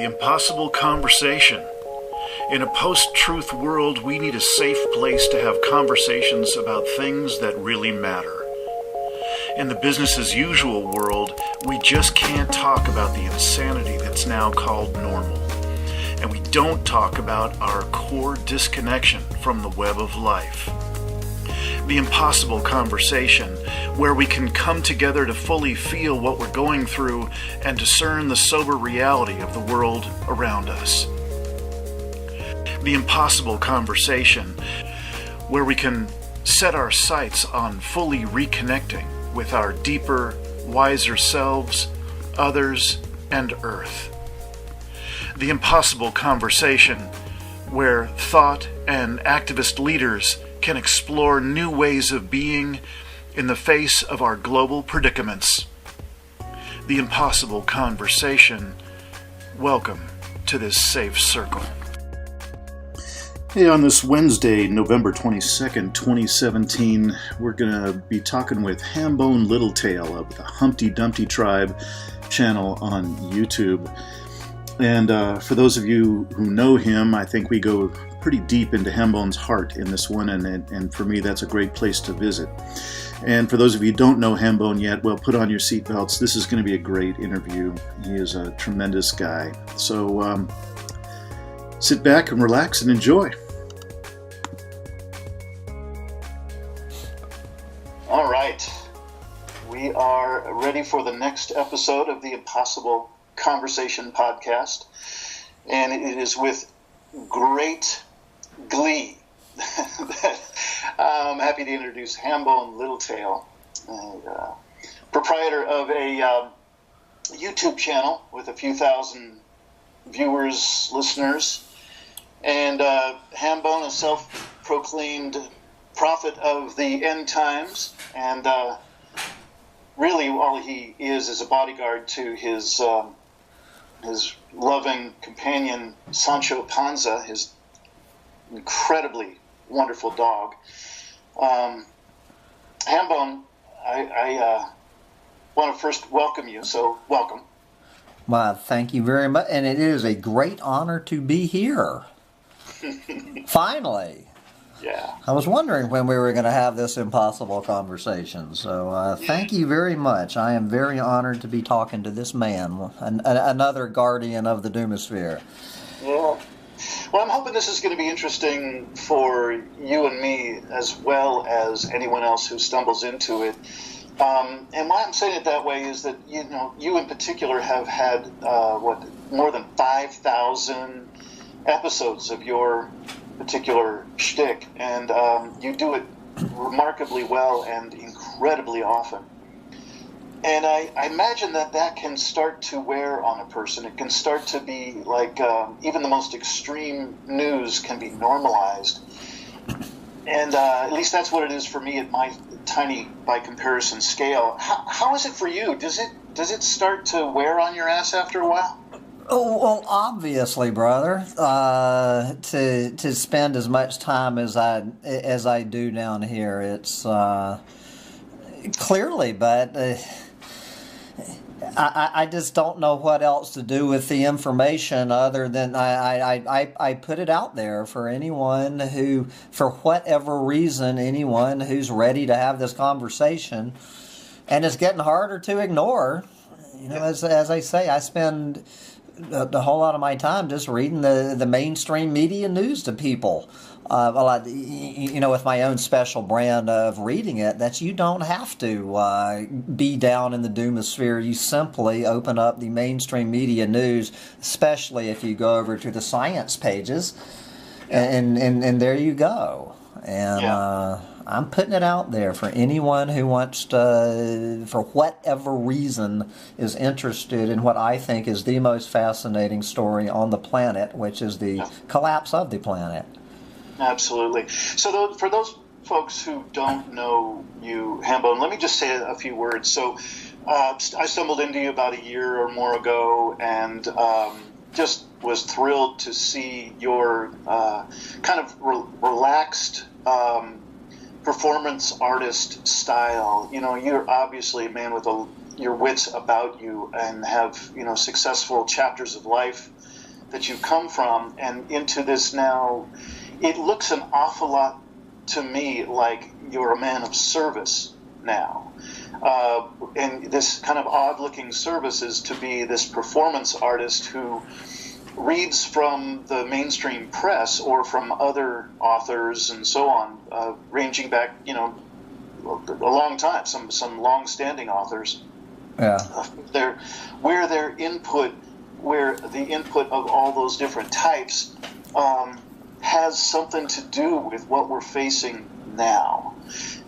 The impossible conversation. In a post-truth world, we need a safe place to have conversations about things that really matter. In the business-as-usual world, we just can't talk about the insanity that's now called normal. And we don't talk about our core disconnection from the web of life. The impossible conversation, where we can come together to fully feel what we're going through and discern the sober reality of the world around us. The impossible conversation, where we can set our sights on fully reconnecting with our deeper, wiser selves, others, and Earth. The impossible conversation, where thought and activist leaders can explore new ways of being in the face of our global predicaments. The impossible conversation. Welcome to this safe circle. Hey, on this Wednesday, November 22nd, 2017, we're going to be talking with Hambone Littletail of the HumptyDumptyTribe channel on YouTube. And for those of you who know him, I think we go pretty deep into Hambone's heart in this one, and for me, that's a great place to visit. And for those of you who don't know Hambone yet, well, put on your seatbelts. This is going to be a great interview. He is a tremendous guy. So sit back and relax and enjoy. All right. We are ready for the next episode of the Impossible Conversation podcast. And it is with great glee that I'm happy to introduce Hambone Littletail, proprietor of a YouTube channel with a few thousand viewers, listeners, and Hambone, a self-proclaimed prophet of the end times, and really all he is a bodyguard to his loving companion Sancho Panza, his incredibly wonderful dog. Hambone, I want to first welcome you, so welcome. Well, thank you very much, and it is a great honor to be here. Finally. Yeah. I was wondering when we were going to have this impossible conversation, so thank you very much. I am very honored to be talking to this man, another guardian of the doomosphere. Yeah. Well, I'm hoping this is going to be interesting for you and me as well as anyone else who stumbles into it. And why I'm saying it that way is that, you in particular have had, more than 5,000 episodes of your particular shtick, and you do it remarkably well and incredibly often. And I imagine that can start to wear on a person. It can start to be like even the most extreme news can be normalized. And at least that's what it is for me at my tiny, by comparison, scale. How is it for you? Does it start to wear on your ass after a while? Oh, well, obviously, brother. To spend as much time as I do down here, it's clearly, but I just don't know what else to do with the information other than I put it out there for anyone who, for whatever reason, anyone who's ready to have this conversation, and it's getting harder to ignore. As I say, I spend a whole lot of my time just reading the mainstream media news to people. With my own special brand of reading it, that you don't have to be down in the doomosphere. You simply open up the mainstream media news, especially if you go over to the science pages, and there you go. And I'm putting it out there for anyone who wants to, for whatever reason, is interested in what I think is the most fascinating story on the planet, which is the collapse of the planet. Absolutely. So for those folks who don't know you, Hambone, let me just say a few words. So I stumbled into you about a year or more ago, and just was thrilled to see your kind of relaxed performance artist style. You know, you're obviously a man with your wits about you and have, you know, successful chapters of life that you've come from and into this now. It looks an awful lot to me like you're a man of service now. And this kind of odd-looking service is to be this performance artist who reads from the mainstream press or from other authors and so on, ranging back, you know, a long time, some long-standing authors. Yeah. Where the input of all those different types has something to do with what we're facing now.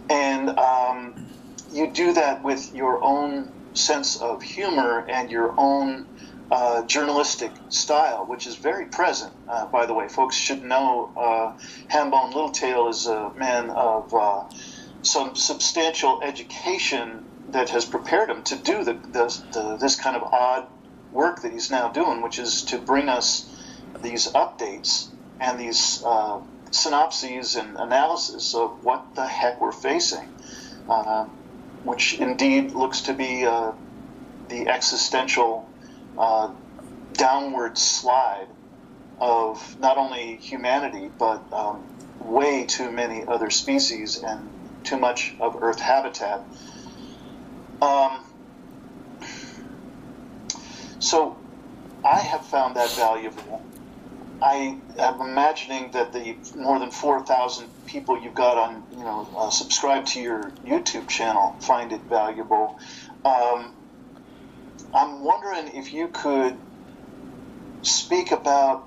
And you do that with your own sense of humor and your own journalistic style, which is very present. By the way, folks should know Hambone Littletail is a man of some substantial education that has prepared him to do this kind of odd work that he's now doing, which is to bring us these updates and these synopses and analysis of what the heck we're facing, which indeed looks to be the existential downward slide of not only humanity, but way too many other species and too much of Earth habitat. So I have found that valuable. I am imagining that the more than 4,000 people you've got on, you know, subscribe to your YouTube channel find it valuable. I'm wondering if you could speak about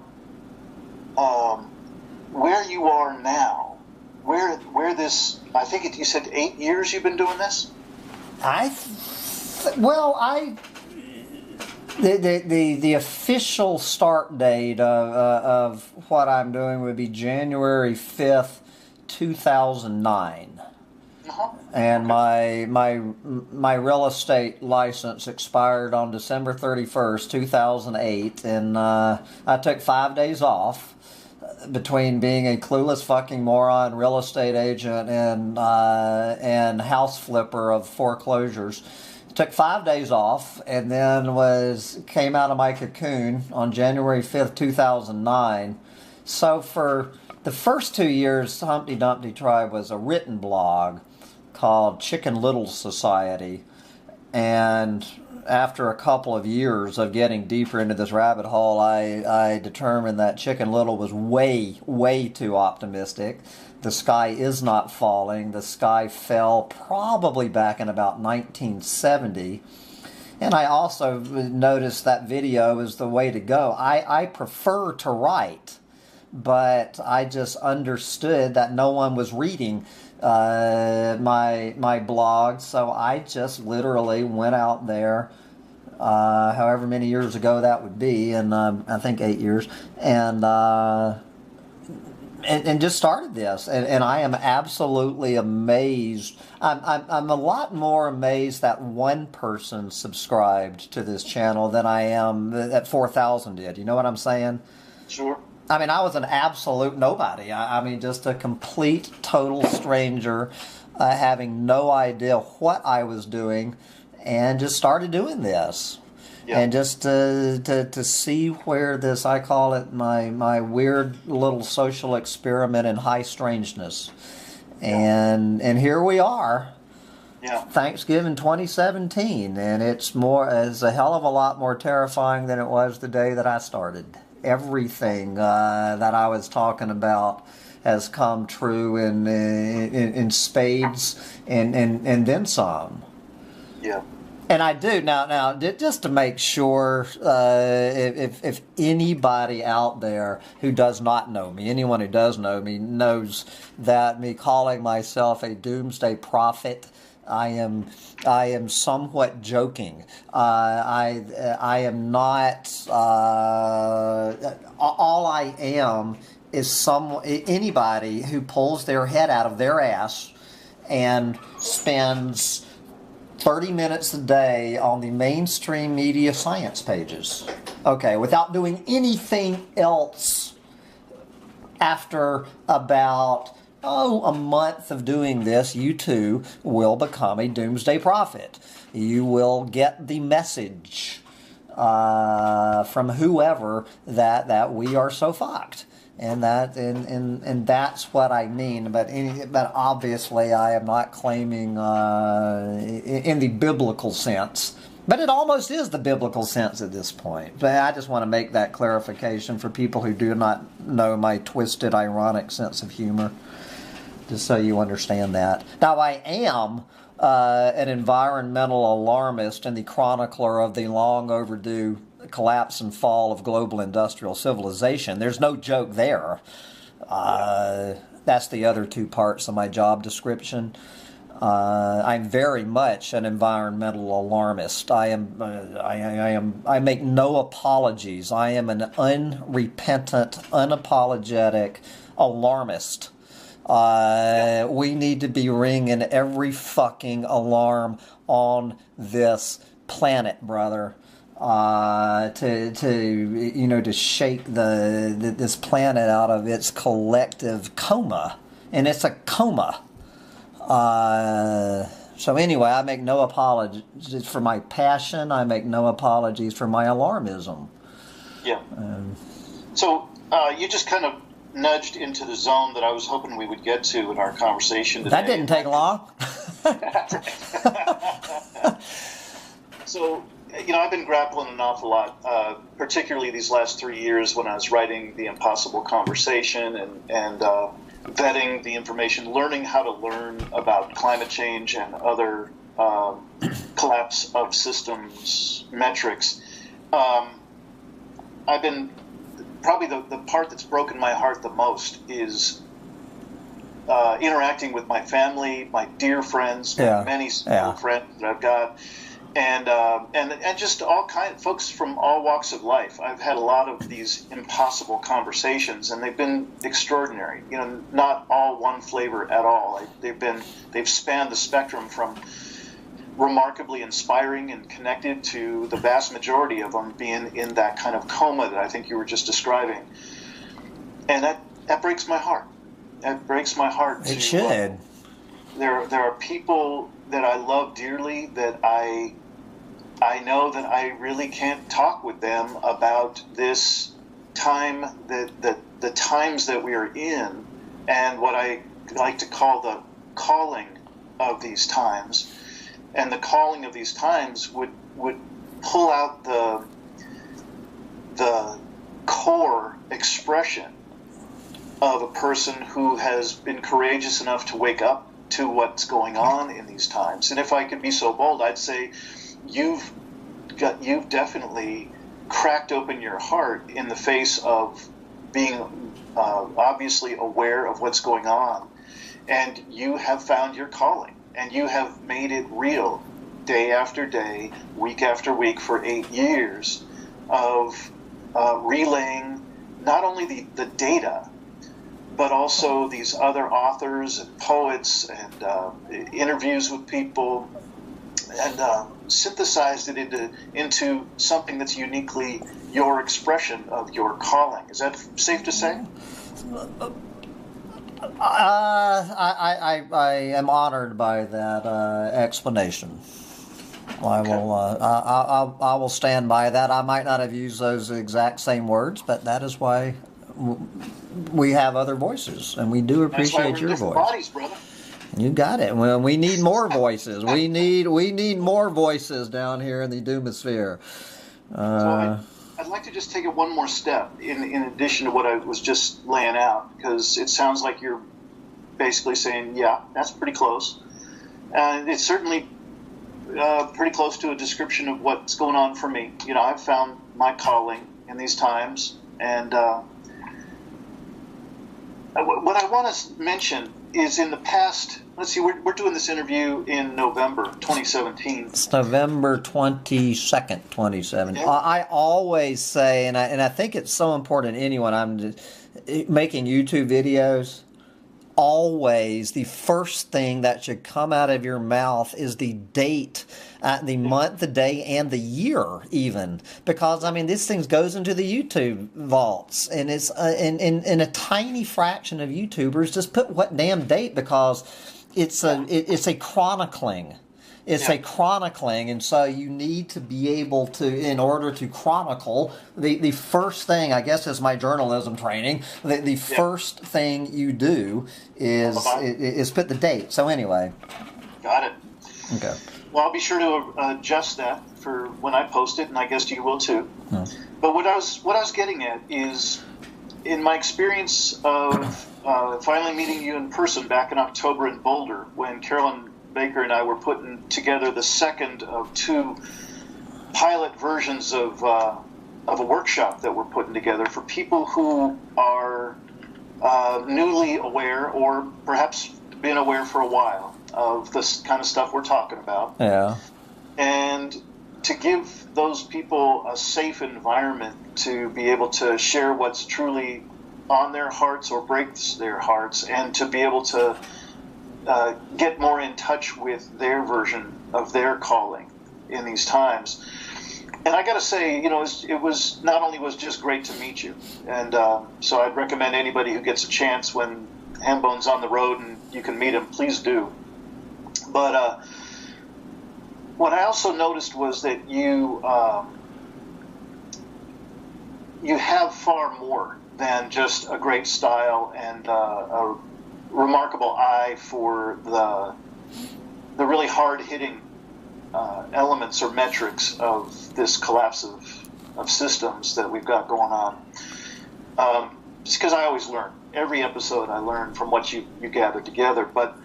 where you are now, where this. I think you said 8 years you've been doing this. The official start date of what I'm doing would be January 5th, 2009. And my real estate license expired on December 31st, 2008, and I took 5 days off between being a clueless fucking moron real estate agent and house flipper of foreclosures. Took 5 days off, and then came out of my cocoon on January 5th, 2009. So for the first 2 years, Humpty Dumpty Tribe was a written blog called Chicken Little Society. And after a couple of years of getting deeper into this rabbit hole, I determined that Chicken Little was way, way too optimistic. The sky is not falling. The sky fell probably back in about 1970. And I also noticed that video is the way to go. I prefer to write, but I just understood that no one was reading my blog, so I just literally went out there, however many years ago that would be, and I think 8 years, and just started this, and I am absolutely amazed. I'm a lot more amazed that one person subscribed to this channel than I am that 4,000 did. You know what I'm saying? Sure. I mean, I was an absolute nobody. I mean, just a complete, total stranger, having no idea what I was doing, and just started doing this. Yeah. And just to see where this, I call it my weird little social experiment in high strangeness. And here we are. Yeah. Thanksgiving 2017, and it's a hell of a lot more terrifying than it was the day that I started. Everything that I was talking about has come true in spades and then some. Yeah. And I do now just to make sure, if anybody out there who does not know me, anyone who does know me knows that me calling myself a doomsday prophet, I am somewhat joking. I am not. All I am is anybody who pulls their head out of their ass and spends 30 minutes a day on the mainstream media science pages. Okay, without doing anything else after about a month of doing this, you too will become a doomsday prophet. You will get the message from whoever that we are so fucked. And that's what I mean. But obviously, I am not claiming in the biblical sense. But it almost is the biblical sense at this point. But I just want to make that clarification for people who do not know my twisted, ironic sense of humor, just so you understand that. Now, I am an environmental alarmist and the chronicler of the long overdue collapse and fall of global industrial civilization. There's no joke there. That's the other two parts of my job description. I'm very much an environmental alarmist. I make no apologies. I am an unrepentant, unapologetic alarmist. We need to be ringing every fucking alarm on this planet, brother. To shake this planet out of its collective coma, and it's a coma. So anyway, I make no apologies for my passion. I make no apologies for my alarmism. Yeah. So you just kind of nudged into the zone that I was hoping we would get to in our conversation today. That didn't take long. So, I've been grappling an awful lot, particularly these last 3 years when I was writing The Impossible Conversation and vetting the information, learning how to learn about climate change and other collapse of systems metrics. I've been, probably the part that's broken my heart the most is interacting with my family, my dear friends, many friends that I've got, and just all kinds of folks from all walks of life. I've had a lot of these impossible conversations, and they've been extraordinary. Not all one flavor at all. They've spanned the spectrum from remarkably inspiring and connected to the vast majority of them being in that kind of coma that I think you were just describing. And that breaks my heart. That breaks my heart. It should. There are people that I love dearly that I know that I really can't talk with them about this time, the times that we are in, and what I like to call the calling of these times. And the calling of these times would pull out the core expression of a person who has been courageous enough to wake up to what's going on in these times. And if I could be so bold, I'd say you've definitely cracked open your heart in the face of being obviously aware of what's going on, and you have found your calling, and you have made it real day after day, week after week for 8 years of relaying not only the data, but also these other authors and poets and interviews with people, and synthesized it into something that's uniquely your expression of your calling. Is that safe to say? I am honored by that explanation. Okay. I will stand by that. I might not have used those exact same words, but that is why we have other voices, and we do appreciate your voice. Bodies, brother. You got it. Well, we need more voices. We need more voices down here in the Doomosphere. So I'd like to just take it one more step in addition to what I was just laying out, because it sounds like you're basically saying, yeah, that's pretty close. And it's certainly pretty close to a description of what's going on for me. I've found my calling in these times, and what I want to mention is in the past, let's see, we're doing this interview in November 2017. It's November 22nd, 2017. Yeah. I always say, and I think it's so important to anyone, I'm just making YouTube videos, always the first thing that should come out of your mouth is the date, the month, the day, and the year even. Because, I mean, this thing goes into the YouTube vaults, and it's in a tiny fraction of YouTubers just put what damn date, because it's a chronicling. It's a chronicling, and so you need to be able to, in order to chronicle, the first thing, I guess, is my journalism training. The first thing you do is put the date. So anyway. Got it. Okay. Well, I'll be sure to adjust that for when I post it, and I guess you will too. But what I was getting at is, in my experience of finally meeting you in person back in October in Boulder, when Carolyn Baker and I were putting together the second of two pilot versions of a workshop that we're putting together for people who are newly aware, or perhaps been aware for a while, of this kind of stuff we're talking about. Yeah. And to give those people a safe environment to be able to share what's truly on their hearts or breaks their hearts, and to be able to get more in touch with their version of their calling in these times. And I got to say, it was not only was just great to meet you, and so I'd recommend anybody who gets a chance when Hambone's on the road and you can meet him, please do. But what I also noticed was that you have far more than just a great style and a remarkable eye for the really hard-hitting elements or metrics of this collapse of systems that we've got going on. Just because I always learn. Every episode I learn from what you gather together. But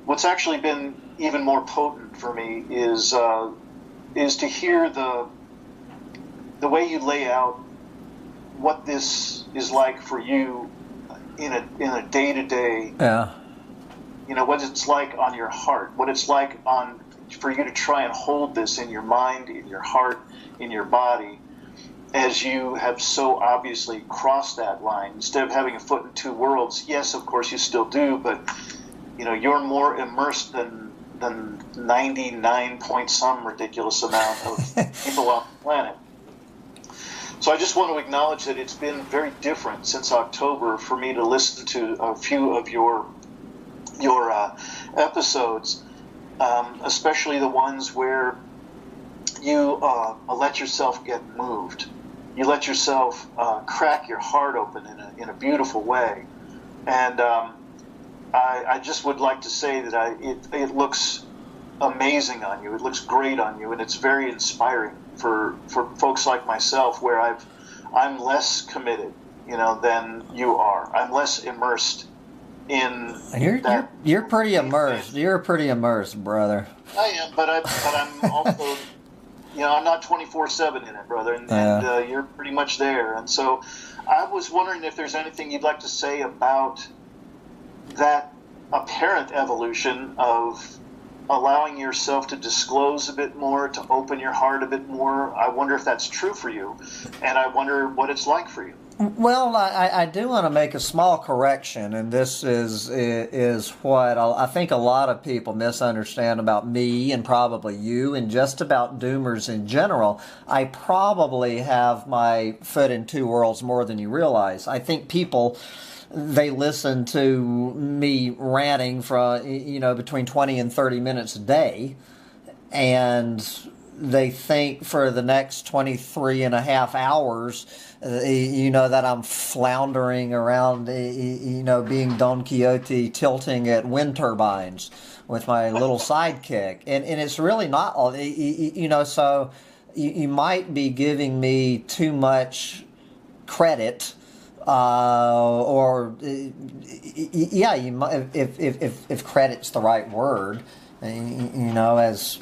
what's actually been even more potent for me is to hear the way you lay out what this is like for you in a day-to-day, what it's like on your heart, what it's like for you to try and hold this in your mind, in your heart, in your body, as you have so obviously crossed that line. Instead of having a foot in two worlds, yes, of course you still do, but you're more immersed than 99 point some ridiculous amount of people on the planet. So I just want to acknowledge that it's been very different since October for me to listen to a few of your episodes, especially the ones where you let yourself get moved. You let yourself crack your heart open in a beautiful way. And I just would like to say that it looks amazing on you. It looks great on you, and it's very inspiring for folks like myself, where I'm less committed, than you are. I'm less immersed in that. You're pretty immersed. You're pretty immersed, brother. I am, but I'm also, I'm not 24/7 in it, brother, and you're pretty much there. And so I was wondering if there's anything you'd like to say about that apparent evolution of allowing yourself to disclose a bit more, to open your heart a bit more. I wonder if that's true for you, and I wonder what it's like for you. Well, I do want to make a small correction, and this is what I think a lot of people misunderstand about me, and probably you, and just about doomers in general. I probably have my foot in two worlds more than you realize. I think people, they listen to me ranting for, between 20 and 30 minutes a day, and they think for the next 23 and a half hours, that I'm floundering around, being Don Quixote tilting at wind turbines with my little sidekick. And it's really not all, so you might be giving me too much credit. You might, if credit's the right word, as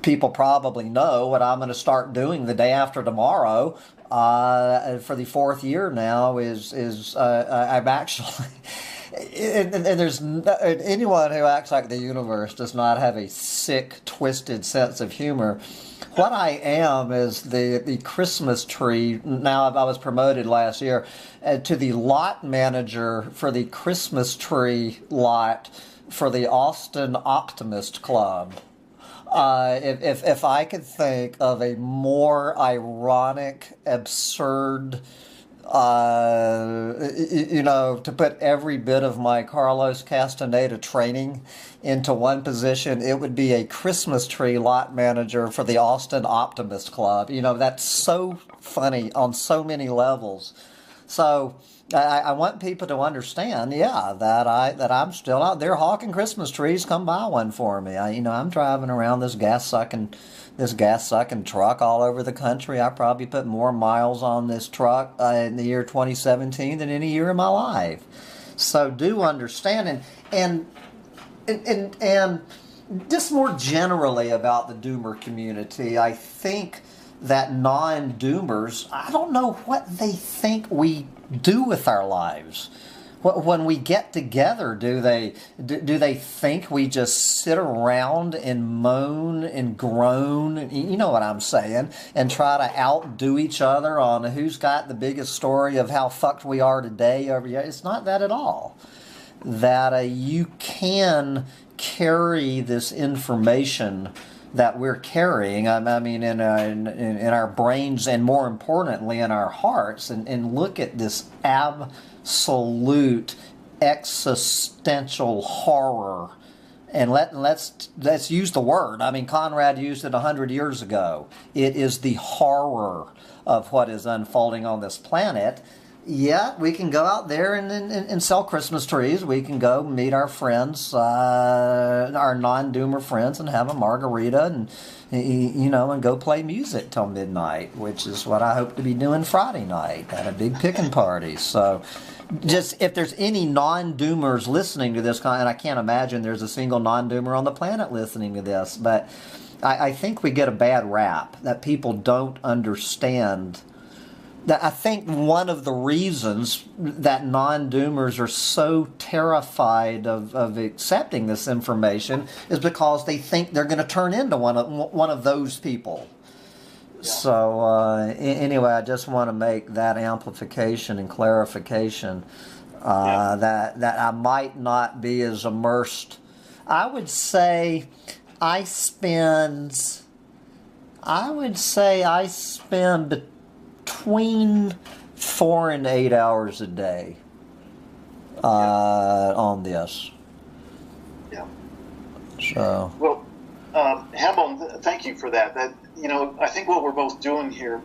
people probably know, what I'm going to start doing the day after tomorrow, for the fourth year now, is I'm actually and there's anyone who acts like the universe does not have a sick, twisted sense of humor. What I am is the Christmas tree. Now, I was promoted last year to the lot manager for the Christmas tree lot for the Austin Optimist Club. If I could think of a more ironic, absurd, to put every bit of my Carlos Castaneda training into one position, it would be a Christmas tree lot manager for the Austin Optimist Club. That's so funny on so many levels. So I want people to understand, that I'm still out there hawking Christmas trees. Come buy one for me. I'm driving around this gas sucking truck all over the country. I probably put more miles on this truck in the year 2017 than any year in my life. So do understand, and just more generally about the doomer community, I think that non-doomers, I don't know what they think we do with our lives. When we get together, do they think we just sit around and moan and groan, you know what I'm saying, and try to outdo each other on who's got the biggest story of how fucked we are today over here? It's not that at all. That you can carry this information that we're carrying, I mean, in our brains, and more importantly in our hearts, and look at this absolute existential horror. And let's use the word. I mean, Conrad used it 100 years ago. It is the horror of what is unfolding on this planet. Yeah, we can go out there and sell Christmas trees. We can go meet our friends, our non-doomer friends, and have a margarita and go play music till midnight, which is what I hope to be doing Friday night at a big picking party. So, just if there's any non-doomers listening to this, and I can't imagine there's a single non-doomer on the planet listening to this, but I think we get a bad rap that people don't understand. I think one of the reasons that non-doomers are so terrified of accepting this information is because they think they're going to turn into one of those people. Yeah. So anyway, I just want to make that amplification and clarification that I might not be as immersed. I would say I spend between 4 and 8 hours a day on this. Yeah. So. Well, Hambone, thank you for that. That I think what we're both doing here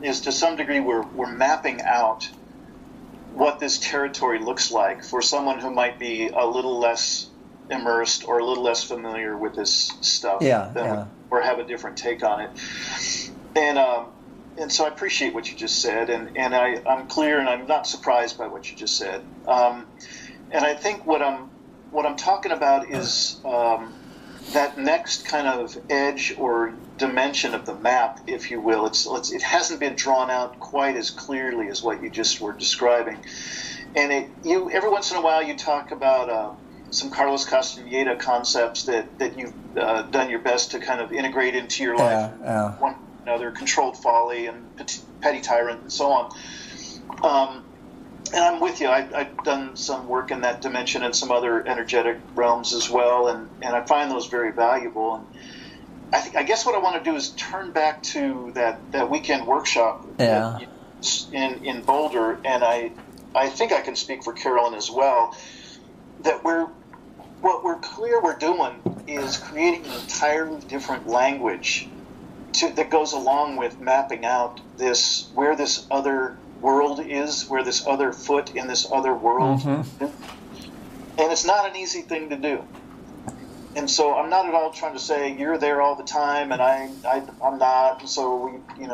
is, to some degree, we're mapping out what this territory looks like for someone who might be a little less immersed or a little less familiar with this stuff, or have a different take on it. And so I appreciate what you just said, and I'm clear, and I'm not surprised by what you just said. And I think what I'm talking about is that next kind of edge or dimension of the map, if you will. It hasn't been drawn out quite as clearly as what you just were describing. And every once in a while you talk about some Carlos Castaneda concepts that you've done your best to kind of integrate into your life. One another, controlled folly and petty tyrant and so on. And I'm with you. I've done some work in that dimension and some other energetic realms as well, and I find those very valuable. And I guess what I want to do is turn back to that weekend workshop in Boulder, and I think I can speak for Carolyn as well, that what we're clear we're doing is creating an entirely different language that goes along with mapping out where this other world is, where this other foot in this other world is. And it's not an easy thing to do. And so I'm not at all trying to say you're there all the time and I'm not, so we,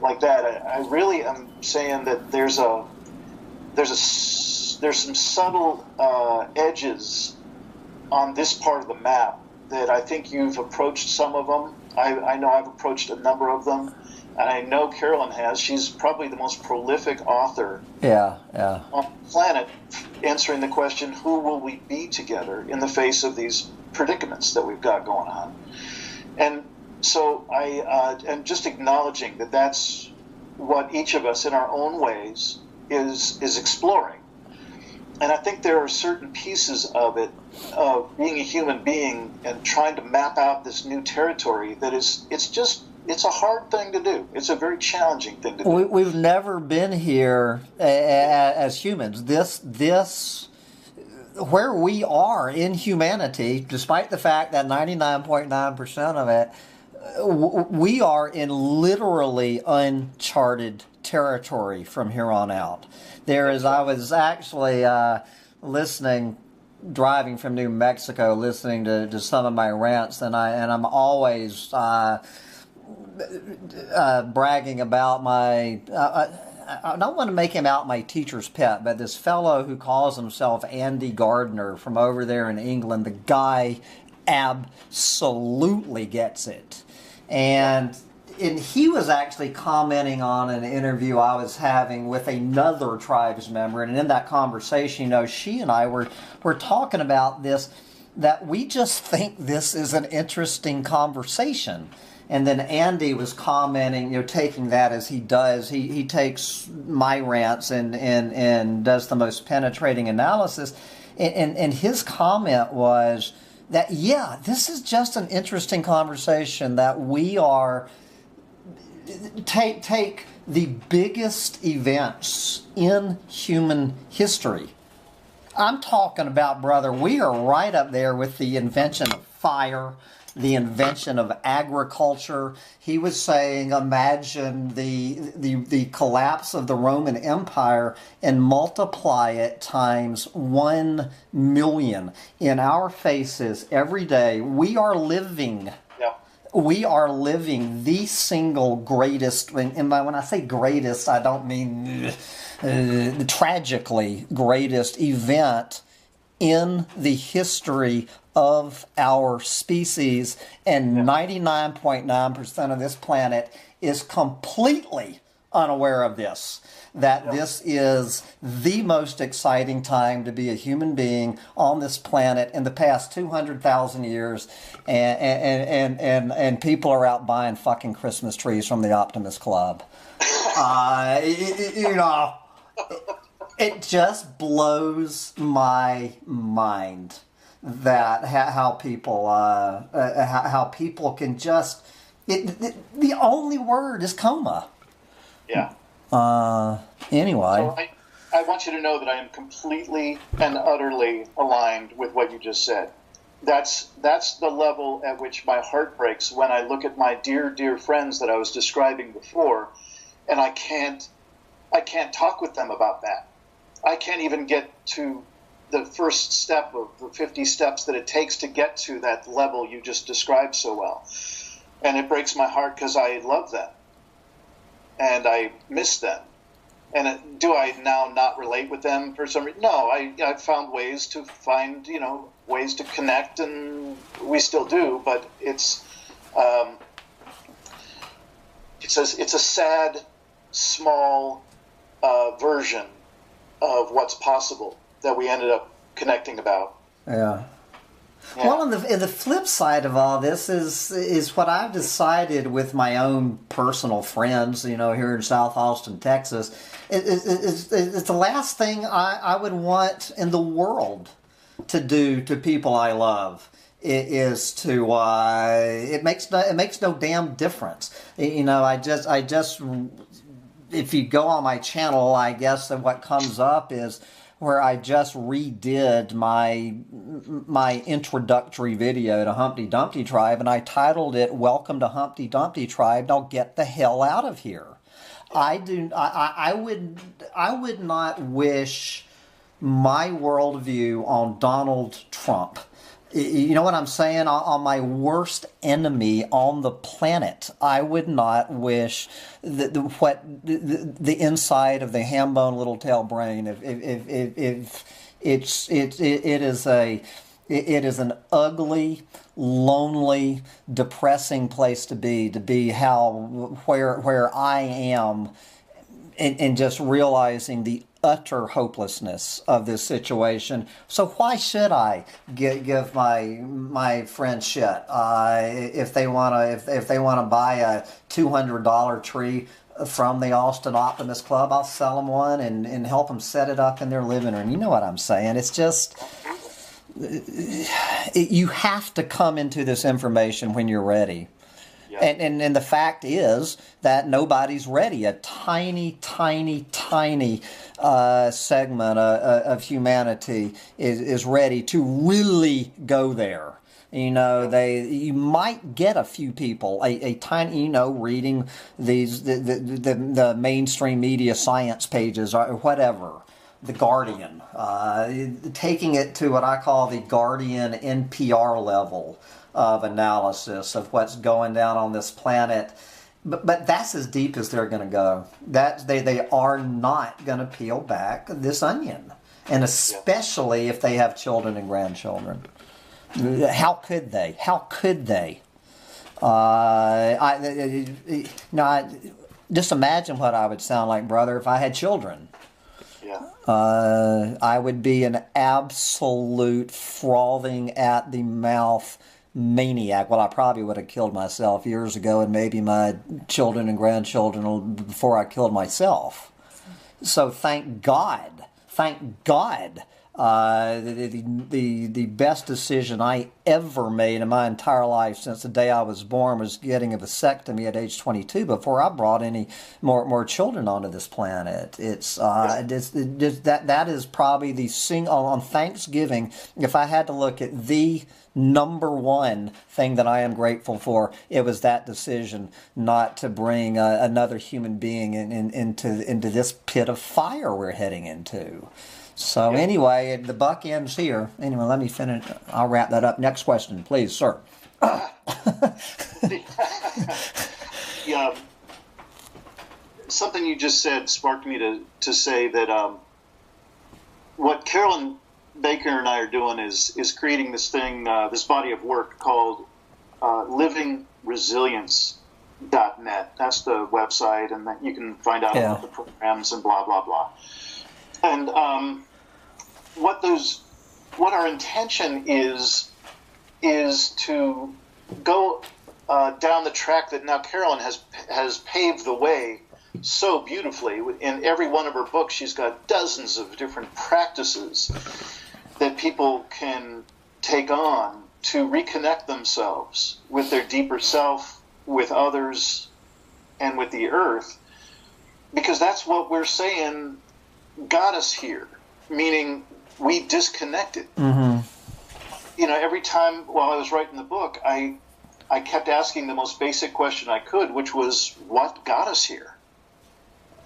like that. I really am saying that there's some subtle edges on this part of the map that I think you've approached some of them. I know I've approached a number of them, and I know Carolyn has. She's probably the most prolific author Yeah. on the planet, answering the question, who will we be together in the face of these predicaments that we've got going on? And so I am just acknowledging that that's what each of us in our own ways is exploring. And I think there are certain pieces of it, of being a human being and trying to map out this new territory, that it's a hard thing to do. It's a very challenging thing to do. We've never been here as humans. This where we are in humanity, despite the fact that 99.9% of it, we are in literally uncharted territory from here on out. I was actually driving from New Mexico, listening to some of my rants, and I'm always bragging about my. I don't want to make him out my teacher's pet, but this fellow who calls himself Andy Gardner from over there in England, the guy absolutely gets it. And he was actually commenting on an interview I was having with another tribes member, and in that conversation, she and I were talking about this, that we just think this is an interesting conversation. And then Andy was commenting, taking that as he does. He takes my rants and does the most penetrating analysis. And his comment was that, yeah, this is just an interesting conversation, that we are... Take the biggest events in human history. I'm talking about, brother, we are right up there with the invention of fire, the invention of agriculture. He was saying, imagine the collapse of the Roman Empire and multiply it times 1 million. In our faces every day, we are living the single greatest, and when I say greatest, I don't mean tragically greatest event in the history of our species, and 99.9% of this planet is completely unaware of this. This is the most exciting time to be a human being on this planet in the past 200,000 years, and people are out buying fucking Christmas trees from the Optimist Club. It just blows my mind that how people can just the only word is coma. Yeah. Anyway. So I want you to know that I am completely and utterly aligned with what you just said. That's the level at which my heart breaks when I look at my dear friends that I was describing before, and I can't talk with them about that. I can't even get to the first step of the 50 steps that it takes to get to that level you just described so well. And it breaks my heart because I love them. And I miss them. And do I now not relate with them for some reason? No, I've found ways to ways to connect, and we still do. But it's a sad, small version of what's possible that we ended up connecting about. Yeah. Well, and the flip side of all this is what I've decided with my own personal friends, here in South Austin, Texas. It's the last thing I would want in the world to do to people I love. It makes no damn difference. I just if you go on my channel, I guess that what comes up is where I just redid my introductory video to HumptyDumptyTribe, and I titled it "Welcome to HumptyDumptyTribe. Now get the hell out of here." I would not wish my worldview on Donald Trump. You know what I'm saying? On my worst enemy on the planet, I would not wish the inside of the Hambone Littletail brain. If it is It is an ugly, lonely, depressing place to be where I am, and just realizing the utter hopelessness of this situation. So why should I give my friends shit if they wanna buy a $200 tree from the Austin Optimist Club? I'll sell them one and help them set it up in their living room. You know what I'm saying? It's just, you have to come into this information when you're ready. Yeah. And the fact is that nobody's ready. A tiny, tiny, tiny segment of humanity is ready to really go there. You know, you might get a few people, a tiny, reading the mainstream media science pages or whatever, The Guardian, taking it to what I call the Guardian NPR level of analysis of what's going down on this planet. But that's as deep as they're going to go. They are not going to peel back this onion, and especially if they have children and grandchildren. How could they? How could they? Just imagine what I would sound like, brother, if I had children. Yeah. I would be an absolute frothing at the mouth maniac. Well, I probably would have killed myself years ago, and maybe my children and grandchildren before I killed myself. So thank God, the best decision I ever made in my entire life since the day I was born was getting a vasectomy at age 22 before I brought any more children onto this planet. That is probably the on Thanksgiving, if I had to look at the number one thing that I am grateful for, it was that decision not to bring another human being into this pit of fire we're heading into. So anyway, the buck ends here. Anyway, let me finish. I'll wrap that up. Next question, please, sir. Yeah, something you just said sparked me to say that what Carolyn Baker and I are doing is creating this thing, this body of work called livingresilience.net. That's the website, and you can find out about the programs and blah, blah, blah. And what our intention is to go down the track that now Carolyn has paved the way so beautifully. In every one of her books, she's got dozens of different practices that people can take on to reconnect themselves with their deeper self, with others, and with the earth. Because that's what we're saying got us here, meaning we disconnected. Mm-hmm. Every time while I was writing the book, I kept asking the most basic question I could, which was, what got us here?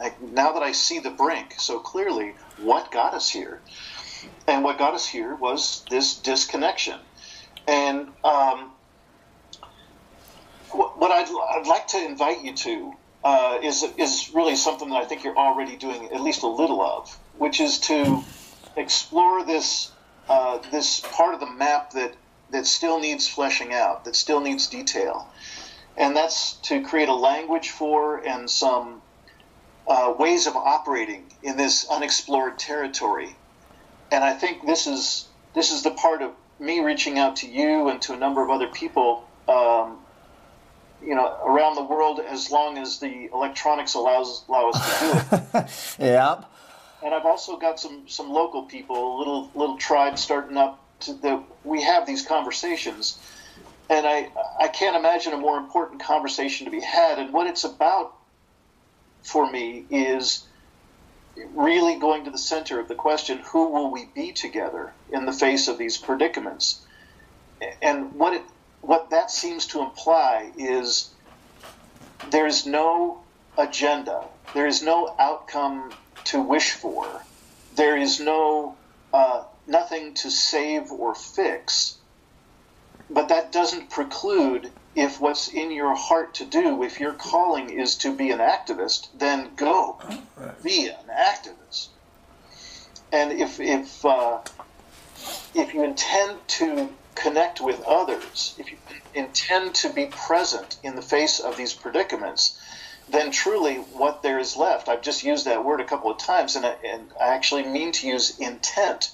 Like, now that I see the brink so clearly, what got us here? And what got us here was this disconnection. And what I'd like to invite you to is really something that I think you're already doing at least a little of, which is to explore this part of the map that still needs fleshing out, that still needs detail. And that's to create a language for and some ways of operating in this unexplored territory. And I think this is the part of me reaching out to you and to a number of other people around the world, as long as the electronics allow us to do it. Yep. And I've also got some local people, little tribes starting up that we have these conversations. And I can't imagine a more important conversation to be had. And what it's about for me is really going to the center of the question, who will we be together in the face of these predicaments? And what that seems to imply is there is no agenda. There is no outcome to wish for. There is nothing to save or fix. But that doesn't preclude, if what's in your heart to do, if your calling is to be an activist, then go be an activist. And if if you intend to connect with others, if you intend to be present in the face of these predicaments, then truly what there is left, I've just used that word a couple of times, and I actually mean to use intent,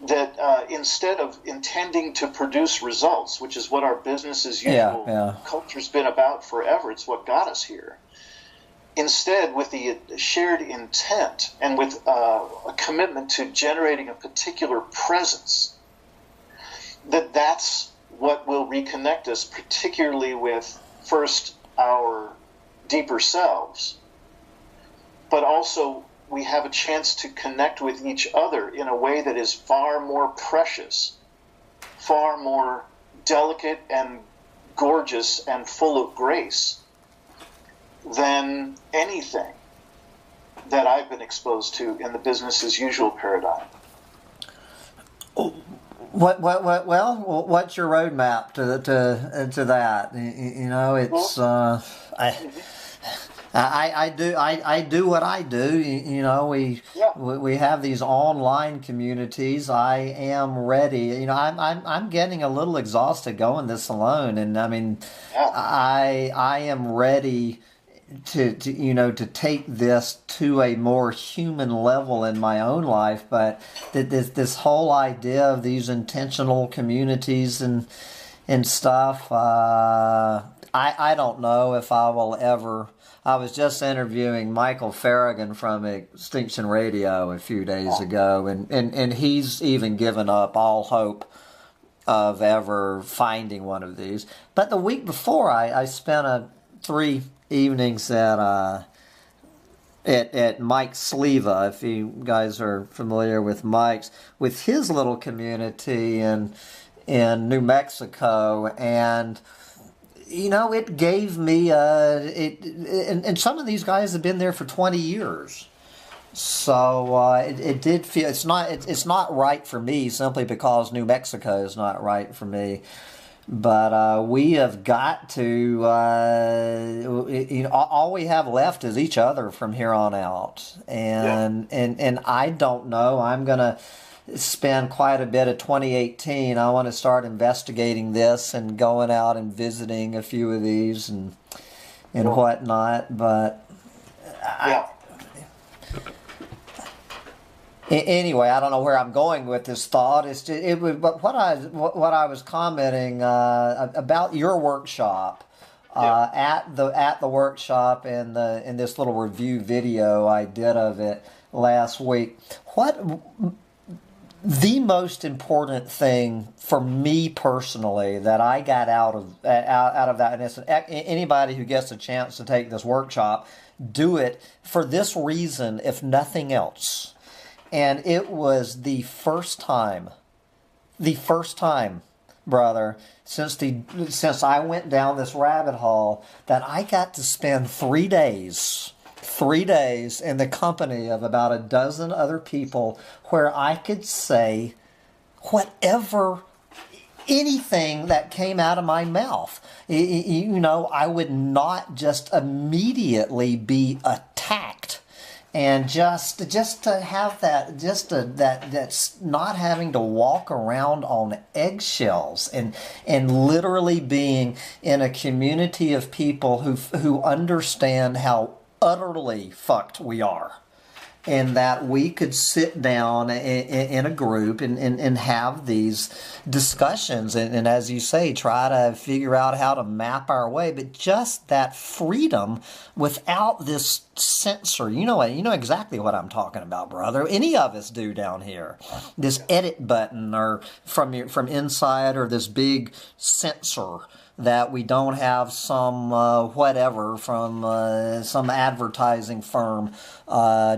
that instead of intending to produce results, which is what our business as usual culture's been about forever, it's what got us here. Instead, with the shared intent and with a commitment to generating a particular presence, that's what will reconnect us, particularly with first our deeper selves, but also we have a chance to connect with each other in a way that is far more precious, far more delicate and gorgeous and full of grace than anything that I've been exposed to in the business as usual paradigm. What's your roadmap to that? You know, it's I do what I do. You know, we have these online communities. I am ready. You know, I'm getting a little exhausted going this alone, and I mean, I am ready to take this to a more human level in my own life. But this whole idea of these intentional communities and stuff, I don't know if I will ever. I was just interviewing Michael Farragon from Extinction Radio a few days ago, and he's even given up all hope of ever finding one of these. But the week before, I spent 3 evenings at Mike Sleva, if you guys are familiar with Mike's, with his little community in New Mexico, and you know, it gave me and some of these guys have been there for 20 years. So it did feel it's not right for me simply because New Mexico is not right for me. But we have got to all we have left is each other from here on out. And I don't know. I'm gonna spend quite a bit of 2018. I want to start investigating this and going out and visiting a few of these and whatnot. But anyway, I don't know where I'm going with this thought. But what I was commenting about your workshop at the workshop and in this little review video I did of it last week. The most important thing for me personally that I got out of that, and anybody who gets a chance to take this workshop, do it for this reason, if nothing else. And it was the first time, brother, since I went down this rabbit hole that I got to spend 3 days in the company of about a dozen other people where I could say anything that came out of my mouth. You know, I would not just immediately be attacked. And just to have that's not having to walk around on eggshells and literally being in a community of people who understand how utterly fucked we are, and that we could sit down in a group and have these discussions and as you say, try to figure out how to map our way, but just that freedom without this censor. You know exactly what I'm talking about, brother. Any of us do down here. This edit button or from inside, or this big censor that we don't have some whatever from some advertising firm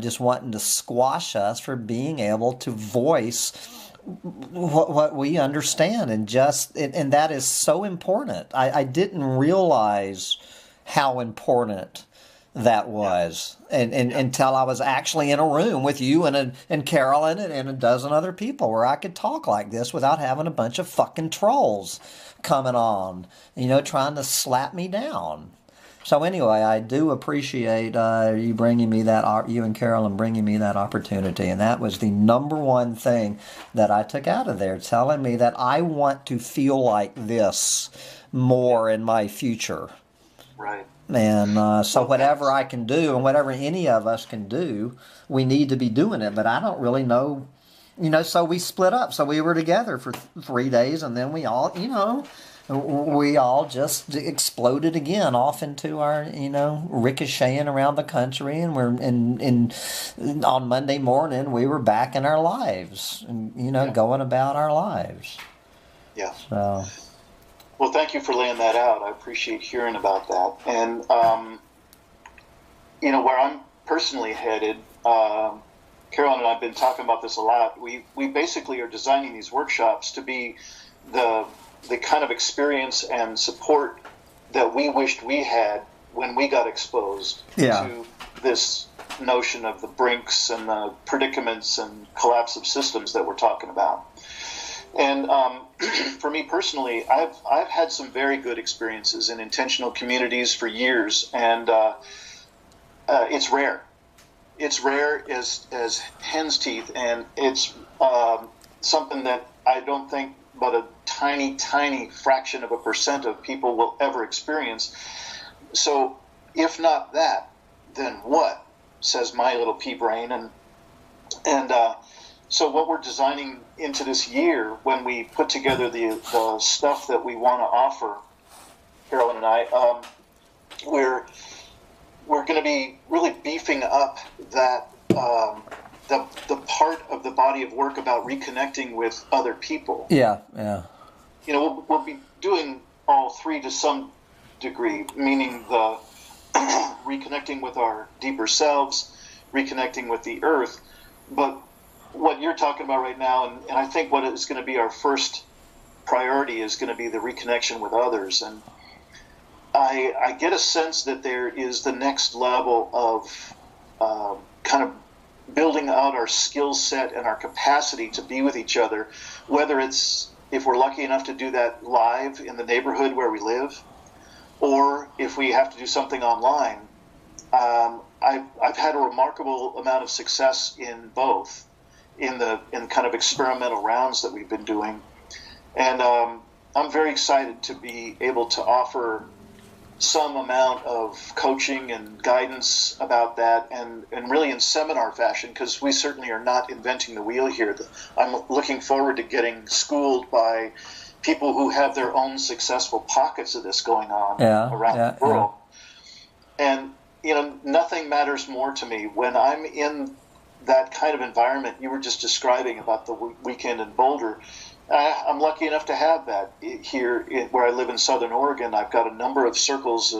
just wanting to squash us for being able to voice what we understand, and that is so important. I didn't realize how important that was until I was actually in a room with you and Carolyn and a dozen other people where I could talk like this without having a bunch of fucking trolls coming on, trying to slap me down. So anyway, I do appreciate you bringing me that, you and Carolyn bringing me that opportunity, and that was the number one thing that I took out of there, telling me that I want to feel like this more in my future. Right. And so whatever I can do and whatever any of us can do, we need to be doing it. But I don't really know, so we split up. So we were together for 3 days, and then we all, we all just exploded again off into our, ricocheting around the country. And on Monday morning, we were back in our lives and, going about our lives. Yeah. So. Well, thank you for laying that out. I appreciate hearing about that. And, where I'm personally headed, Carolyn and I have been talking about this a lot. We basically are designing these workshops to be the kind of experience and support that we wished we had when we got exposed to this notion of the brinks and the predicaments and collapse of systems that we're talking about. And for me personally, I've had some very good experiences in intentional communities for years, and it's rare. It's rare as hen's teeth, and it's something that I don't think but a tiny, tiny fraction of a percent of people will ever experience. So if not that, then what, says my little pea brain. And so what we're designing into this year, when we put together the stuff that we want to offer, Carolyn and I, we're going to be really beefing up that the part of the body of work about reconnecting with other people. Yeah. We'll be doing all three to some degree, meaning the reconnecting with our deeper selves, reconnecting with the earth. But what you're talking about right now, and I think what is going to be our first priority is going to be the reconnection with others. And I get a sense that there is the next level of kind of building out our skill set and our capacity to be with each other, whether it's, if we're lucky enough to do that live in the neighborhood where we live, or if we have to do something online. I've had a remarkable amount of success in both, in kind of experimental rounds that we've been doing. And I'm very excited to be able to offer some amount of coaching and guidance about that, and really in seminar fashion, because we certainly are not inventing the wheel here. I'm looking forward to getting schooled by people who have their own successful pockets of this going on around the world. Yeah. And, nothing matters more to me when I'm in that kind of environment you were just describing about the weekend in Boulder. I'm lucky enough to have that here where I live in Southern Oregon. I've got a number of circles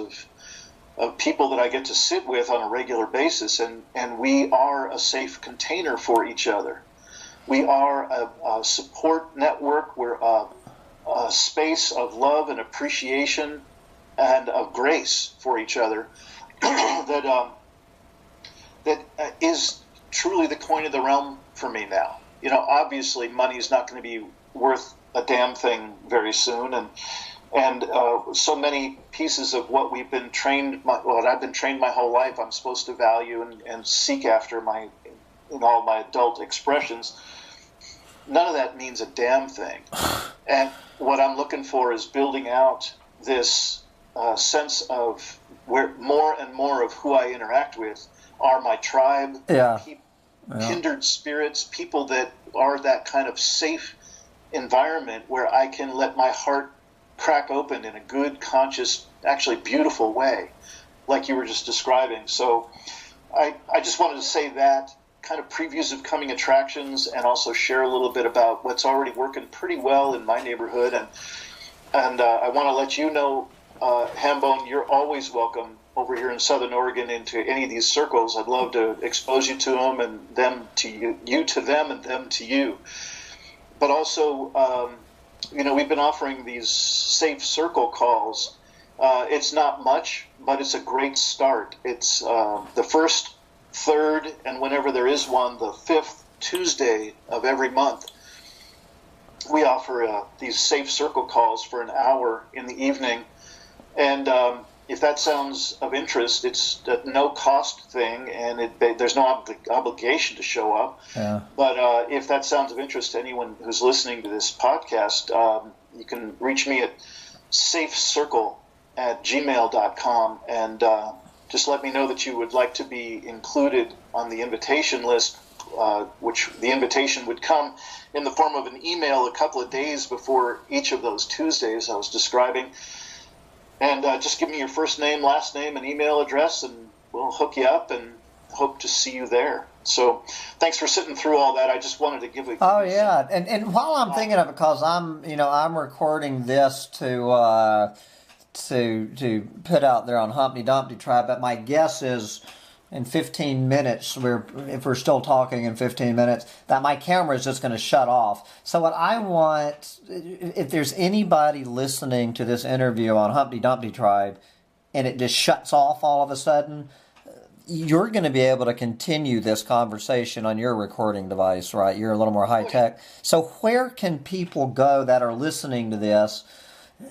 of people that I get to sit with on a regular basis, and we are a safe container for each other. We are a support network. We're a space of love and appreciation and of grace for each other that is truly the coin of the realm for me now. Obviously money is not going to be worth a damn thing very soon, and so many pieces of what we've been trained, what I've been trained my whole life, I'm supposed to value and seek after in all my adult expressions. None of that means a damn thing. And what I'm looking for is building out this sense of where more and more of who I interact with are my tribe, kindred spirits, people that are that kind of safe environment where I can let my heart crack open in a good, conscious, actually beautiful way, like you were just describing. So I just wanted to say that, kind of previews of coming attractions, and also share a little bit about what's already working pretty well in my neighborhood. And I want to let you know, Hambone, you're always welcome over here in Southern Oregon into any of these circles. I'd love to expose you to them, and them to you, you to them, and them to you. But also, we've been offering these safe circle calls. It's not much, but it's a great start. It's the first, third, and whenever there is one, the fifth Tuesday of every month. We offer these safe circle calls for an hour in the evening. And if that sounds of interest, it's a no-cost thing, and there's no obligation to show up. Yeah. But if that sounds of interest to anyone who's listening to this podcast, you can reach me at safecircle@gmail.com, and just let me know that you would like to be included on the invitation list, which the invitation would come in the form of an email a couple of days before each of those Tuesdays I was describing. And just give me your first name, last name, and email address, and we'll hook you up and hope to see you there. So thanks for sitting through all that. I just wanted to give a... Oh, yeah. And while I'm thinking of it, because I'm recording this to put out there on HumptyDumptyTribe, but my guess is in 15 minutes, if we're still talking in 15 minutes, that my camera is just going to shut off. So what I want, if there's anybody listening to this interview on HumptyDumptyTribe and it just shuts off all of a sudden, you're going to be able to continue this conversation on your recording device, right? You're a little more high-tech. So where can people go that are listening to this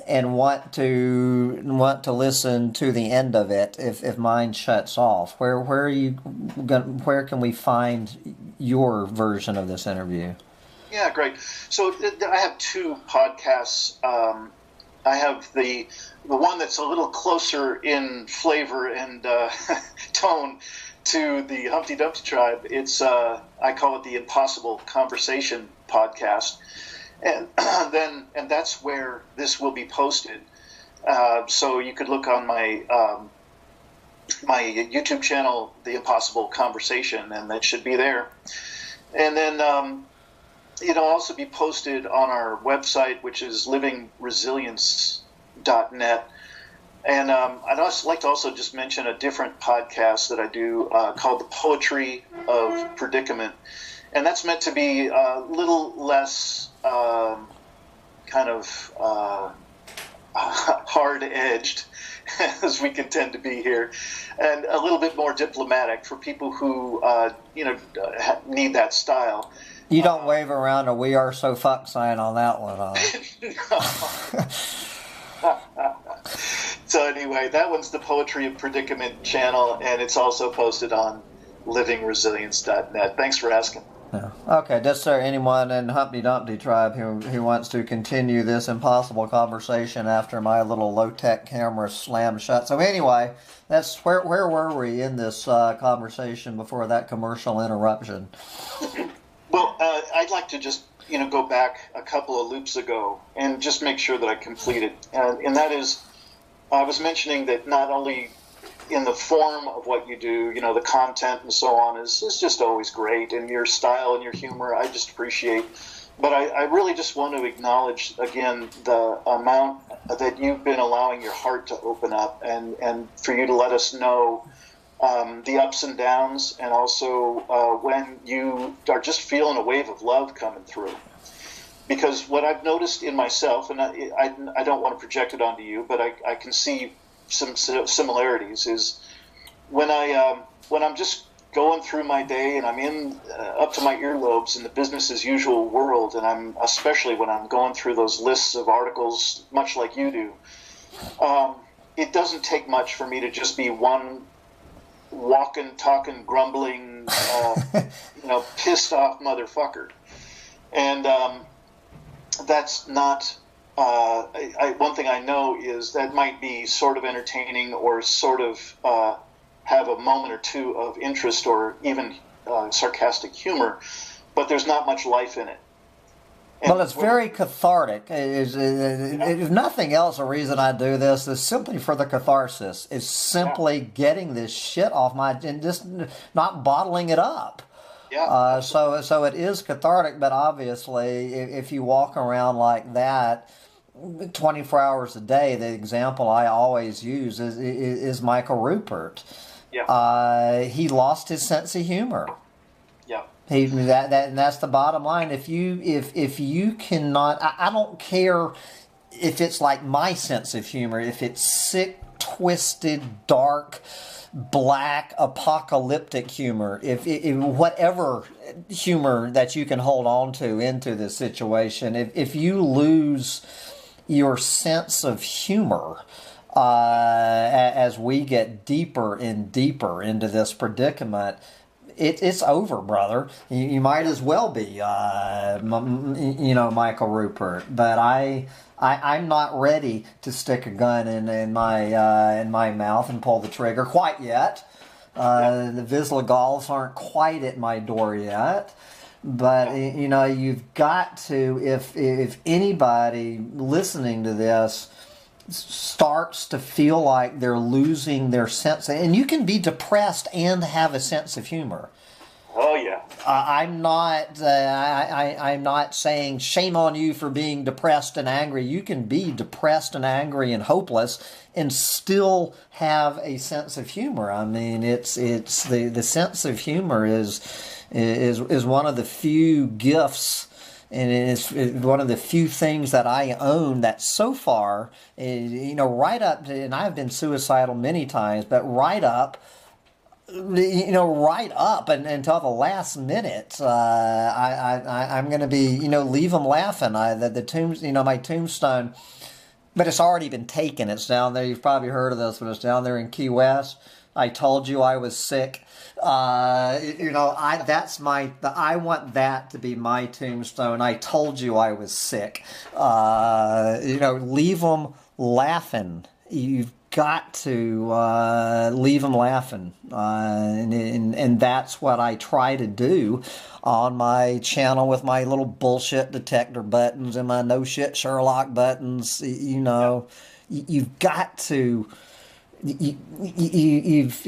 and want to listen to the end of it if mine shuts off? Where can we find your version of this interview? Yeah, great. So I have two podcasts. I have the one that's a little closer in flavor and tone to the Humpty Dumpty Tribe. It's I call it the Impossible Conversation podcast. And that's where this will be posted. So you could look on my my YouTube channel, The Impossible Conversation, and that should be there. And then it'll also be posted on our website, which is livingresilience.net. And I'd also like to also just mention a different podcast that I do called The Poetry of Predicament. And that's meant to be a little less kind of hard-edged, as we can tend to be here, and a little bit more diplomatic for people who need that style. You don't wave around a "We Are So Fuck" sign on that one, So anyway, that one's the Poetry of Predicament channel, and it's also posted on livingresilience.net. Thanks for asking. Yeah. Okay, just so anyone in HumptyDumptyTribe who wants to continue this impossible conversation after my little low-tech camera slammed shut. So anyway, that's where were we in this conversation before that commercial interruption? Well, I'd like to just go back a couple of loops ago and just make sure that I complete it. And that is, I was mentioning that not only in the form of what you do, the content and so on is just always great, and your style and your humor I just appreciate. But I really just want to acknowledge again the amount that you've been allowing your heart to open up, and for you to let us know the ups and downs, and also when you are just feeling a wave of love coming through. Because what I've noticed in myself, and I don't want to project it onto you, but I can see some similarities, is when I'm just going through my day and I'm in up to my earlobes in the business as usual world, and I'm especially when I'm going through those lists of articles, much like you do, it doesn't take much for me to just be one walking, talking, grumbling, pissed off motherfucker, and that's not. One thing I know is that might be sort of entertaining or sort of have a moment or two of interest or even sarcastic humor, but there's not much life in it. Well, it's very cathartic. If nothing else, the reason I do this is simply for the catharsis. Is simply getting this shit off and just not bottling it up. Yeah. So it is cathartic, but obviously, if you walk around like that 24 hours a day, the example I always use is Michael Rupert. Yeah. He lost his sense of humor. Yeah. And that's the bottom line. If you cannot, I don't care if it's like my sense of humor, if it's sick, twisted, dark, black, apocalyptic humor, if whatever humor that you can hold on to into this situation, if you lose your sense of humor, as we get deeper and deeper into this predicament, it's over, brother. You might as well be, Michael Rupert. But I'm not ready to stick a gun in my mouth and pull the trigger quite yet. The Vislagals aren't quite at my door yet. But you've got to, if anybody listening to this starts to feel like they're losing their sense, and you can be depressed and have a sense of humor. Oh yeah. I'm not saying shame on you for being depressed and angry. You can be depressed and angry and hopeless and still have a sense of humor. I mean, it's the sense of humor is one of the few gifts, and it's one of the few things that I own that so far, right up to, and I've been suicidal many times, but right up and until the last minute, I'm going to be, leave them laughing. My tombstone, but it's already been taken. It's down there. You've probably heard of this, but it's down there in Key West. I told you I was sick. I want that to be my tombstone. I told you I was sick. Leave them laughing. You've got to leave them laughing, and that's what I try to do on my channel with my little bullshit detector buttons and my no shit Sherlock buttons. You've got to. You've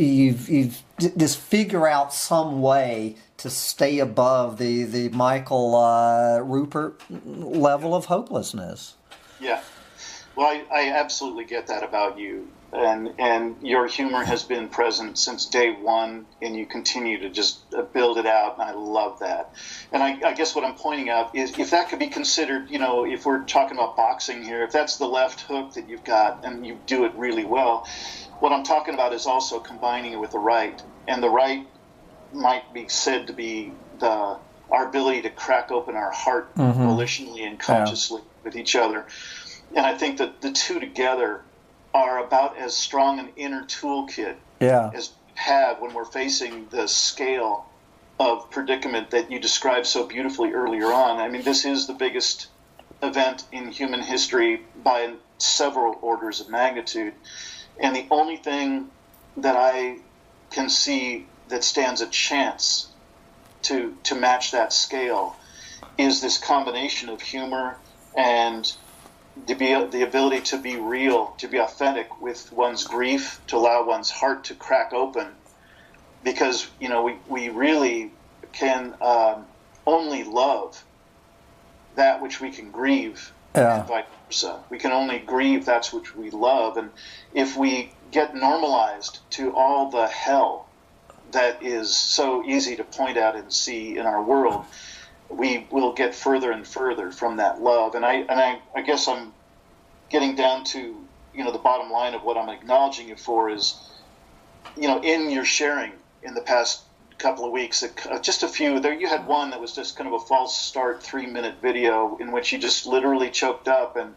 just figure out some way to stay above the Michael Rupert level of hopelessness. Yeah. Well, I absolutely get that about you, and your humor has been present since day one, and you continue to just build it out, and I love that. And I guess what I'm pointing out is, if that could be considered, if we're talking about boxing here, if that's the left hook that you've got, and you do it really well, what I'm talking about is also combining it with the right, and the right might be said to be our ability to crack open our heart volitionally and consciously with each other. And I think that the two together are about as strong an inner toolkit as we have when we're facing the scale of predicament that you described so beautifully earlier on. I mean, this is the biggest event in human history by several orders of magnitude. And the only thing that I can see that stands a chance to match that scale is this combination of humor and the ability to be real, to be authentic with one's grief, to allow one's heart to crack open, because we really can only love that which we can grieve, and vice versa. We can only grieve that which we love, and if we get normalized to all the hell that is so easy to point out and see in our world, we will get further and further from that love. And I guess I'm getting down to, the bottom line of what I'm acknowledging you for is, in your sharing in the past couple of weeks, just a few there, you had one that was just kind of a false start 3-minute video in which you just literally choked up. And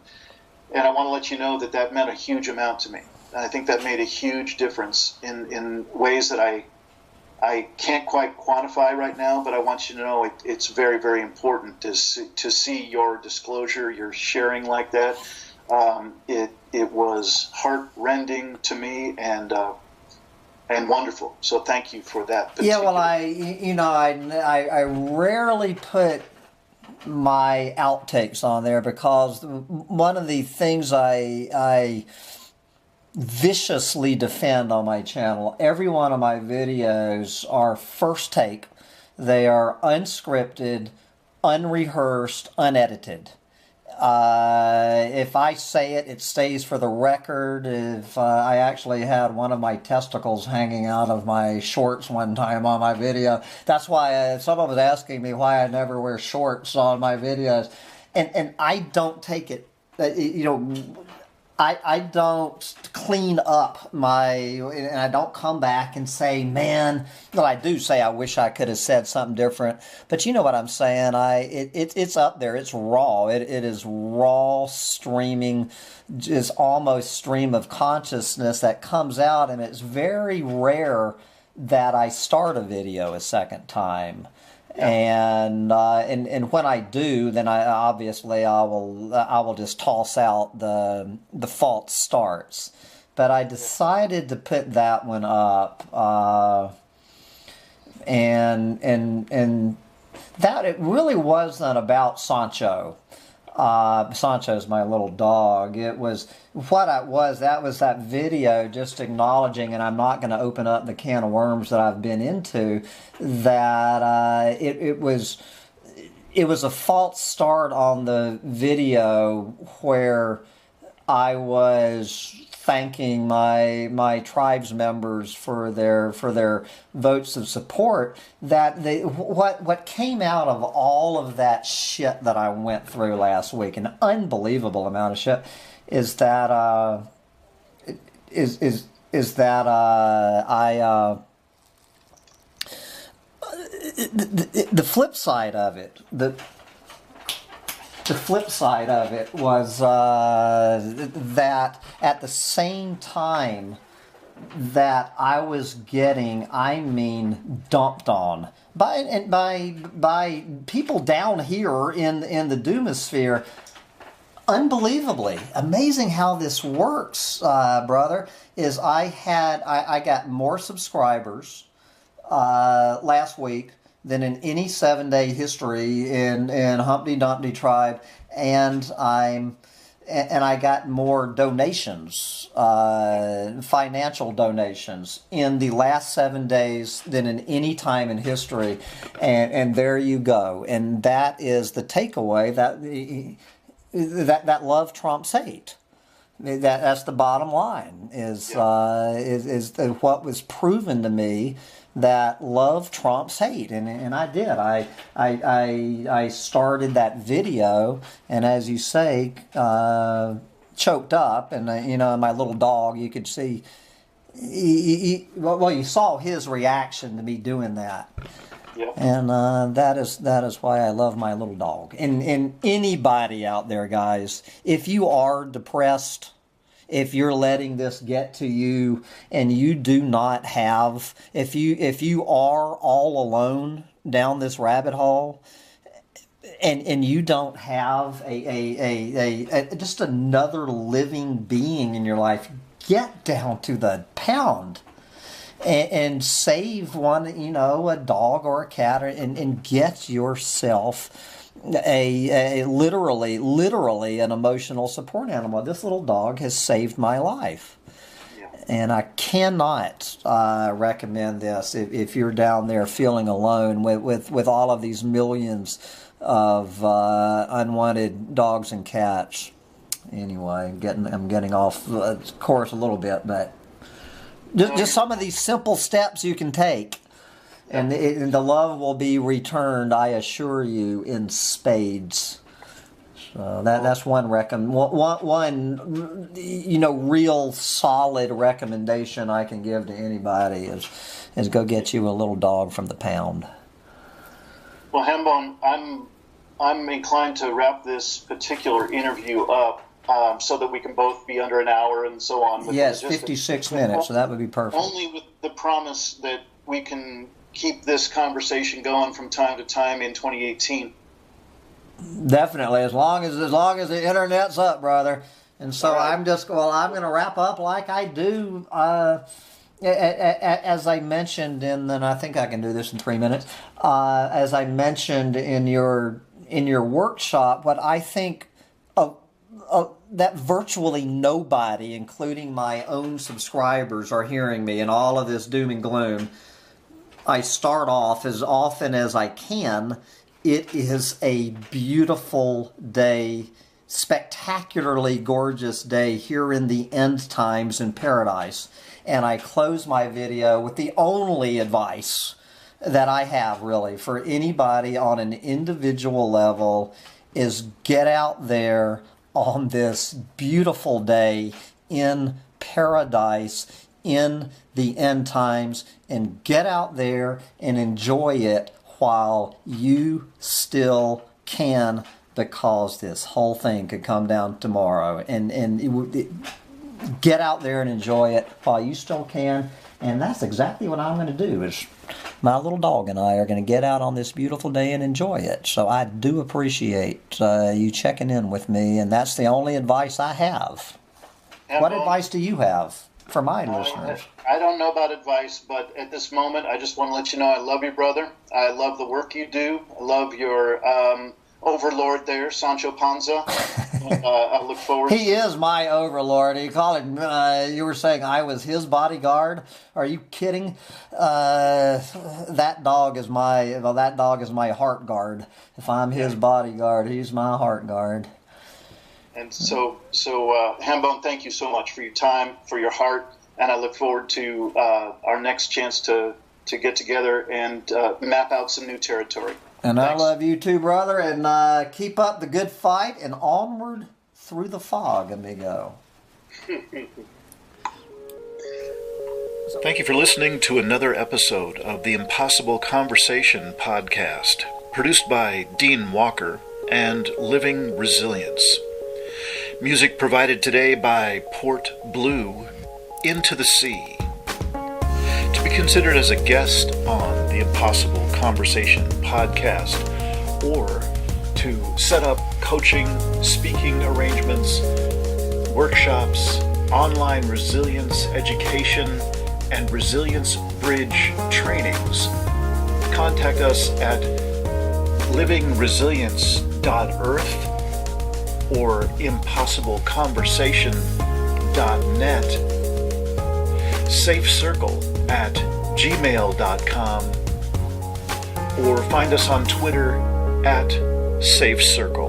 I want to let you know that meant a huge amount to me. And I think that made a huge difference in ways that I can't quite quantify right now, but I want you to know it's very, very important to see your disclosure, your sharing like that. It was heart-rending to me and wonderful. So thank you for that. Yeah, well, I rarely put my outtakes on there because one of the things I viciously defend on my channel, every one of my videos are first take. They are unscripted, unrehearsed, unedited. If I say it, it stays for the record. If I actually had one of my testicles hanging out of my shorts one time on my video. That's why someone was asking me why I never wear shorts on my videos. And I don't take it, I don't clean up and I don't come back and say, man, well, I do say I wish I could have said something different, but you know what I'm saying. It's up there. It's raw. It is raw streaming, just almost stream of consciousness that comes out, and it's very rare that I start a video a second time. And when I do, then I will just toss out the false starts. But I decided to put that one up, and that it really wasn't about Sancho. Sancho's my little dog. It was that video just acknowledging, and I'm not going to open up the can of worms that I've been into, that it was a false start on the video where I was thanking my tribe's members for their votes of support. That what came out of all of that shit that I went through last week, an unbelievable amount of shit, is that the flip side of it. The flip side of it was that at the same time that I was getting, dumped on by people down here in the doomosphere. Unbelievably, amazing how this works, brother. Is I got more subscribers last week than in any 7-day history in HumptyDumptyTribe, and I got more donations, financial donations, in the last 7 days than in any time in history, and there you go. And that is the takeaway, that love trumps hate. That's the bottom line. Is what was proven to me, that love trumps hate, and I did. I started that video, and as you say, choked up, and my little dog, you could see. You saw his reaction to me doing that. Yep. And that is why I love my little dog. And anybody out there, guys, if you are depressed, if you're letting this get to you, and you do not have, if you are all alone down this rabbit hole, and you don't have a just another living being in your life, get down to the pound. And save one, a dog or a cat, and get yourself a literally an emotional support animal. This little dog has saved my life. Yeah. And I cannot recommend this if you're down there feeling alone with all of these millions of unwanted dogs and cats. Anyway, I'm getting off course a little bit, but just some of these simple steps you can take, and the love will be returned, I assure you, in spades. So that's one real solid recommendation I can give to anybody is go get you a little dog from the pound. Well, Hambone, I'm inclined to wrap this particular interview up. So that we can both be under an hour and so on. Yes, 56 minutes, so that would be perfect. Only with the promise that we can keep this conversation going from time to time in 2018. Definitely, as long as the internet's up, brother. And so right. I'm going to wrap up like I do, as I mentioned, and then I think I can do this in 3 minutes. As I mentioned in your workshop, what I think that virtually nobody, including my own subscribers, are hearing me in all of this doom and gloom. I start off as often as I can. It is a beautiful day, spectacularly gorgeous day here in the end times in paradise. And I close my video with the only advice that I have really for anybody on an individual level is get out there on this beautiful day in paradise, in the end times, and get out there and enjoy it while you still can, because this whole thing could come down tomorrow. Get out there and enjoy it while you still can. And that's exactly what I'm going to do. Is my little dog and I are going to get out on this beautiful day and enjoy it. So I do appreciate you checking in with me, and that's the only advice I have. What advice do you have for my listeners? I don't know about advice, but at this moment, I just want to let you know I love you, brother. I love the work you do. I love your overlord there, Sancho Panza. I look forward. He is my overlord. You call it. You were saying I was his bodyguard. Are you kidding? That dog is my heart guard. If I'm his bodyguard, he's my heart guard. And so Hambone, thank you so much for your time, for your heart, and I look forward to our next chance to get together and map out some new territory. And Thanks. I love you too, brother, and keep up the good fight and onward through the fog, amigo. Thank you for listening to another episode of the Impossible Conversation podcast, produced by Dean Walker and Living Resilience. Music provided today by Port Blue, Into the Sea. To be considered as a guest on the Impossible Conversation podcast, or to set up coaching, speaking arrangements, workshops, online resilience education, and resilience bridge trainings, contact us at livingresilience.earth or impossibleconversation.net, safecircle@gmail.com, or find us on Twitter @safecircle.